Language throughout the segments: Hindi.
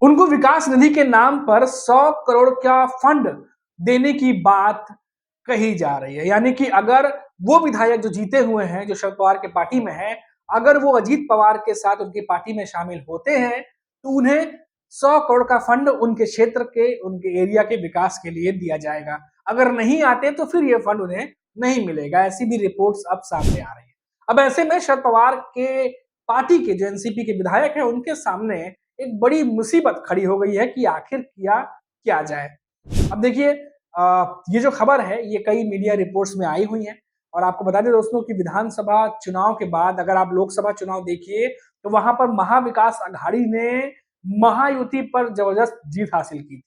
उनको विकास निधि के नाम पर 100 करोड़ का फंड देने की बात कही जा रही है। यानी कि अगर वो विधायक जो जीते हुए हैं, जो शरद पवार के पार्टी में हैं, अगर वो अजीत पवार के साथ उनकी पार्टी में शामिल होते हैं, तो उन्हें 100 करोड़ का फंड उनके क्षेत्र के, उनके एरिया के विकास के लिए दिया जाएगा। अगर नहीं आते तो फिर ये फंड उन्हें नहीं मिलेगा। ऐसी भी रिपोर्ट्स अब सामने आ रही है। अब ऐसे में शरद पवार के पार्टी के जो एनसीपी के विधायक हैं, उनके सामने एक बड़ी मुसीबत खड़ी हो गई है कि आखिर किया क्या जाए। अब देखिए, ये जो खबर है ये कई मीडिया रिपोर्ट्स में आई हुई है और आपको बता दें दोस्तों कि विधानसभा चुनाव के बाद अगर आप लोकसभा चुनाव देखिए तो वहां पर महाविकास अघाड़ी ने महायुति पर जबरदस्त जीत हासिल की थी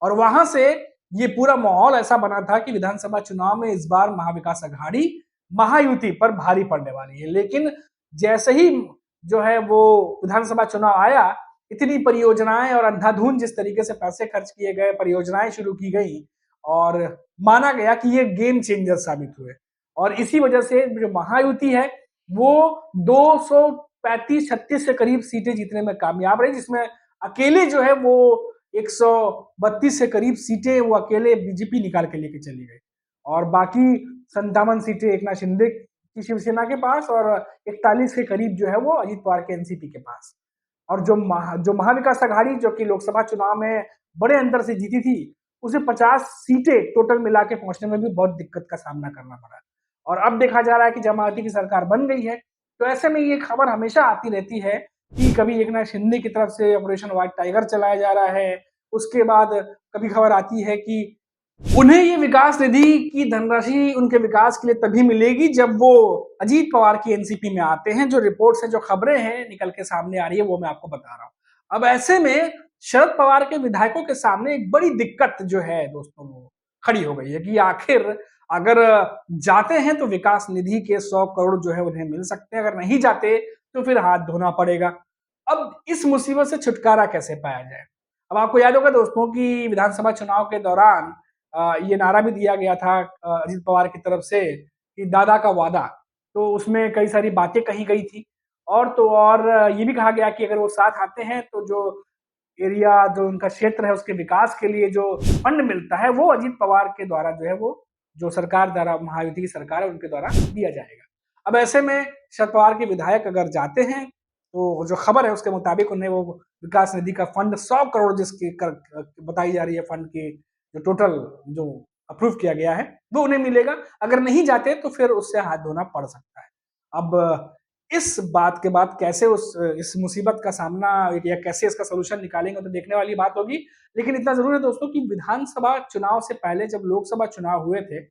और वहां से ये पूरा माहौल ऐसा बना था कि विधानसभा चुनाव में इस बार महाविकास अघाड़ी महायुति पर भारी पड़ने वाली है। लेकिन जैसे ही जो है वो विधानसभा चुनाव आया, इतनी परियोजनाएं और अंधाधुंध जिस तरीके से पैसे खर्च किए गए, परियोजनाएं शुरू की गई और माना गया कि ये गेम चेंजर साबित हुए और इसी वजह से जो महायुति है वो 235-36 के करीब सीटें जीतने में कामयाब रही, जिसमें अकेले जो है वो 132 के करीब सीटें वो अकेले बीजेपी निकाल के लेके चली गई और बाकी 57 सीटें एकनाथ शिंदे की शिवसेना के पास और 41 के करीब जो है वो अजीत पवार के एनसीपी के पास। और जो महाविकास अघाड़ी जो कि लोकसभा चुनाव में बड़े अंतर से जीती थी, उसे 50 सीटें टोटल मिला के पहुंचने में भी बहुत दिक्कत का सामना करना पड़ा और अब देखा जा रहा है कि जमायाती की सरकार बन गई है। तो ऐसे में ये खबर हमेशा आती रहती है कि कभी एकनाथ शिंदे की तरफ से ऑपरेशन व्हाइट टाइगर चलाया जा रहा है, उसके बाद कभी खबर आती है कि उन्हें ये विकास निधि की धनराशि उनके विकास के लिए तभी मिलेगी जब वो अजीत पवार की एनसीपी में आते हैं। जो रिपोर्ट्स है, जो खबरें हैं निकल के सामने आ रही है वो मैं आपको बता रहा हूं। अब ऐसे में शरद पवार के विधायकों के सामने एक बड़ी दिक्कत जो है दोस्तों वो खड़ी हो गई है कि आखिर अगर जाते हैं तो विकास निधि के 100 करोड़ जो है उन्हें मिल सकते हैं, अगर नहीं जाते तो फिर हाथ धोना पड़ेगा। अब इस मुसीबत से छुटकारा कैसे पाया जाए? अब आपको याद होगा दोस्तों कि विधानसभा चुनाव के दौरान ये नारा भी दिया गया था अजीत पवार की तरफ से कि दादा का वादा, तो उसमें कई सारी बातें कही गई थी और तो और ये भी कहा गया कि अगर वो साथ आते हैं तो जो एरिया, जो उनका क्षेत्र है उसके विकास के लिए जो फंड मिलता है वो अजीत पवार के द्वारा जो है वो जो सरकार द्वारा, महायुति की सरकार है उनके द्वारा दिया जाएगा। अब ऐसे में शरद पवार के विधायक अगर जाते हैं तो जो खबर है उसके मुताबिक उन्हें वो विकास निधि का फंड 100 करोड़ जिसकी बताई जा रही है, फंड की जो टोटल जो अप्रूव किया गया है वो उन्हें मिलेगा। अगर नहीं जाते तो फिर उससे हाथ धोना पड़ सकता है। अब इस बात के बाद कैसे उस इस मुसीबत का सामना या कैसे इसका सॉल्यूशन निकालेंगे तो देखने वाली बात होगी। लेकिन इतना ज़रूर है दोस्तों कि विधानसभा चुनाव से पहले जब लोकसभा चुनाव हुए थे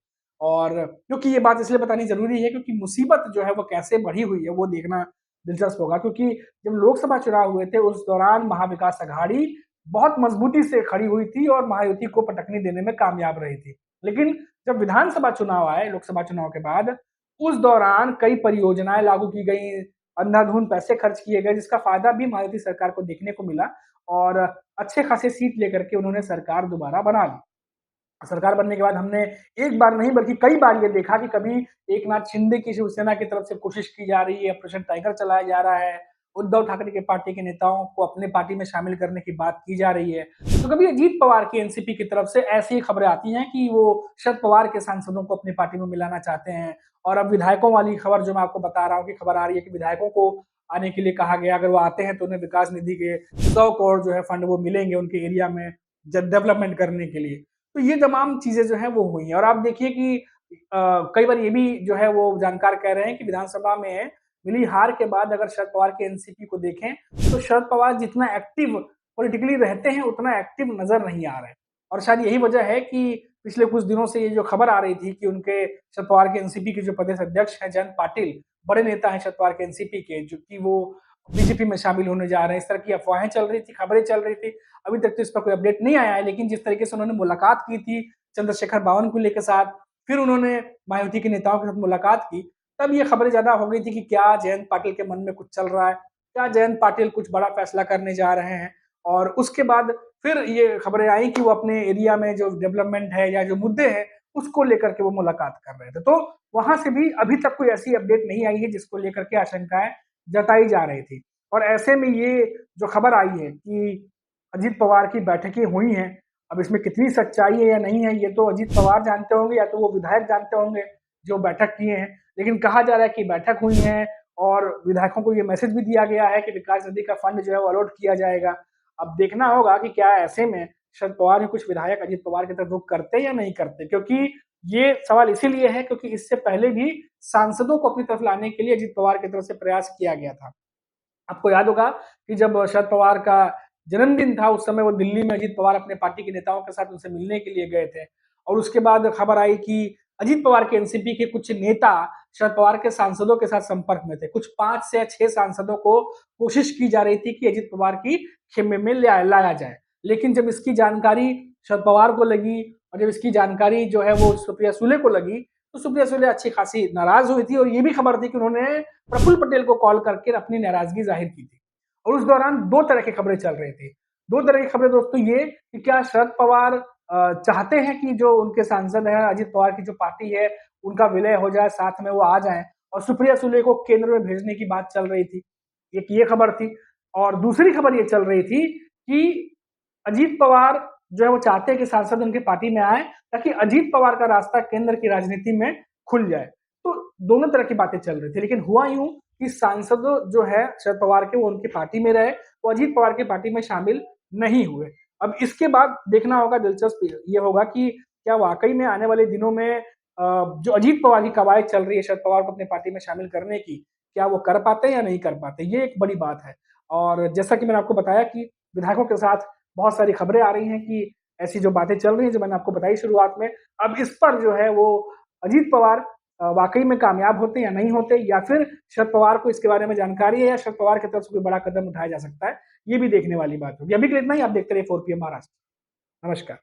और क्योंकि ये बात इसलिए बतानी ज़रूरी है क्योंकि मुसीबत जो है वो कैसे बढ़ी हुई है वो देखना दिलचस्प होगा। क्योंकि जब लोकसभा चुनाव हुए थे उस दौरान महाविकास अघाड़ी बहुत मजबूती से खड़ी हुई थी और महायुति को पटकनी देने में कामयाब रही थी। लेकिन जब विधानसभा चुनाव आए, लोकसभा चुनाव के बाद, उस दौरान कई परियोजनाएं लागू की गई, अंधाधुंध पैसे खर्च किए गए जिसका फायदा भी मायावती सरकार को देखने को मिला और अच्छे खासे सीट लेकर के उन्होंने सरकार दोबारा बना ली। सरकार बनने के बाद हमने एक बार नहीं बल्कि कई बार ये देखा कि कभी एकनाथ शिंदे की शिवसेना की तरफ से कोशिश की जा रही है, ऑपरेशन टाइगर चलाया जा रहा है, उद्धव ठाकरे के पार्टी के नेताओं को अपने पार्टी में शामिल करने की बात की जा रही है। तो कभी अजीत पवार की एनसीपी की तरफ से ऐसी खबरें आती हैं कि वो शरद पवार के सांसदों को अपनी पार्टी में मिलाना चाहते हैं और अब विधायकों वाली खबर जो मैं आपको बता रहा हूँ कि खबर आ रही है कि विधायकों को आने के लिए कहा गया, अगर वो आते हैं तो उन्हें विकास निधि के 100 करोड़ जो है फंड वो मिलेंगे उनके एरिया में डेवलपमेंट करने के लिए। तो ये तमाम चीजें जो है वो हुई हैं और आप देखिए कि कई बार ये भी जो है वो जानकार कह रहे हैं कि विधानसभा में मिली हार के बाद अगर शरद पवार के एनसीपी को देखें तो शरद पवार जितना एक्टिव पॉलिटिकली रहते हैं उतना एक्टिव नजर नहीं आ रहे हैं और शायद यही वजह है कि पिछले कुछ दिनों से ये जो खबर आ रही थी कि उनके शरद पवार के एनसीपी के जो प्रदेश अध्यक्ष हैं जयंत पाटिल, बड़े नेता हैं शरद पवार के एनसीपी के, जो कि वो बीजेपी में शामिल होने जा रहे हैं, इस तरह की अफवाहें चल रही थी, खबरें चल रही थी। अभी तक तो इस पर कोई अपडेट नहीं आया है, लेकिन जिस तरीके से उन्होंने मुलाकात की थी चंद्रशेखर बावनकुले के साथ, फिर उन्होंने मायावती के नेताओं के साथ मुलाकात की, तब ये खबरें ज्यादा हो गई थी कि क्या जयंत पाटिल के मन में कुछ चल रहा है, क्या जयंत पाटिल कुछ बड़ा फैसला करने जा रहे हैं। और उसके बाद फिर ये खबरें आई कि वो अपने एरिया में जो डेवलपमेंट है या जो मुद्दे हैं उसको लेकर के वो मुलाकात कर रहे थे। तो वहां से भी अभी तक कोई ऐसी अपडेट नहीं आई है जिसको लेकर के आशंकाएं जताई जा रही थी। और ऐसे में ये जो खबर आई है कि अजीत पवार की बैठकें हुई हैं। अब इसमें कितनी सच्चाई है या नहीं है, ये तो अजीत पवार जानते होंगे या तो वो विधायक जानते होंगे जो बैठक किए हैं। लेकिन कहा जा रहा है कि बैठक हुई है और विधायकों को ये मैसेज भी दिया गया है कि विकास निधि का फंड जो है वो अलॉट किया जाएगा। अब देखना होगा कि क्या ऐसे में शरद पवार के कुछ विधायक अजीत पवार की तरफ रुख करते या नहीं करते, क्योंकि ये सवाल इसीलिए है क्योंकि इससे पहले भी सांसदों को अपनी तरफ लाने के लिए अजीत पवार की तरफ से प्रयास किया गया था। आपको याद होगा कि जब शरद पवार का जन्मदिन था, उस समय वो दिल्ली में अजीत पवार अपने पार्टी के नेताओं के साथ उनसे मिलने के लिए गए थे और उसके बाद खबर आई कि अजीत पवार के एनसीपी के कुछ नेता शरद पवार के सांसदों के साथ संपर्क में थे। कुछ 5 से 6 सांसदों को कोशिश की जा रही थी कि अजीत पवार की खेमे में लाया जाए। लेकिन जब इसकी जानकारी शरद पवार को लगी और जब इसकी जानकारी जो है वो सुप्रिया सुले को लगी, तो सुप्रिया सुले अच्छी खासी नाराज हुई थी और ये भी खबर थी कि उन्होंने प्रफुल्ल पटेल को कॉल करके अपनी नाराजगी जाहिर की थी। और उस दौरान 2 तरह की खबरें चल रही थी। 2 तरह की खबरें दोस्तों ये कि क्या शरद पवार चाहते हैं कि जो उनके सांसद हैं, अजीत पवार की जो पार्टी है, उनका विलय हो जाए, साथ में वो आ जाएँ और सुप्रिया सुले को केंद्र में भेजने की बात चल रही थी। एक ये खबर थी और दूसरी खबर ये चल रही थी कि अजीत पवार जो है वो चाहते हैं कि सांसद उनकी पार्टी में आए ताकि अजीत पवार का रास्ता केंद्र की राजनीति में खुल जाए। तो दोनों तरह की बातें चल रही थी, लेकिन हुआ यूं कि सांसद जो है शरद पवार के वो उनकी पार्टी में रहे, वो अजीत पवार की पार्टी में शामिल नहीं हुए। अब इसके बाद देखना होगा, दिलचस्प ये होगा कि क्या वाकई में आने वाले दिनों में जो अजीत पवार की कवायद चल रही है शरद पवार को अपनी पार्टी में शामिल करने की, क्या वो कर पाते हैं या नहीं कर पाते, ये एक बड़ी बात है। और जैसा कि मैंने आपको बताया कि विधायकों के साथ बहुत सारी खबरें आ रही हैं कि ऐसी जो बातें चल रही हैं जो मैंने आपको बताई शुरुआत में, अब इस पर जो है वो अजीत पवार वाकई में कामयाब होते या नहीं होते, या फिर शरद पवार को इसके बारे में जानकारी है या शरद पवार की तरफ से कोई बड़ा कदम उठाया जा सकता है, ये भी देखने वाली बात होगी। अभी के लिए इतना ही, आप देखते रहिए 4 PM महाराष्ट्र। नमस्कार।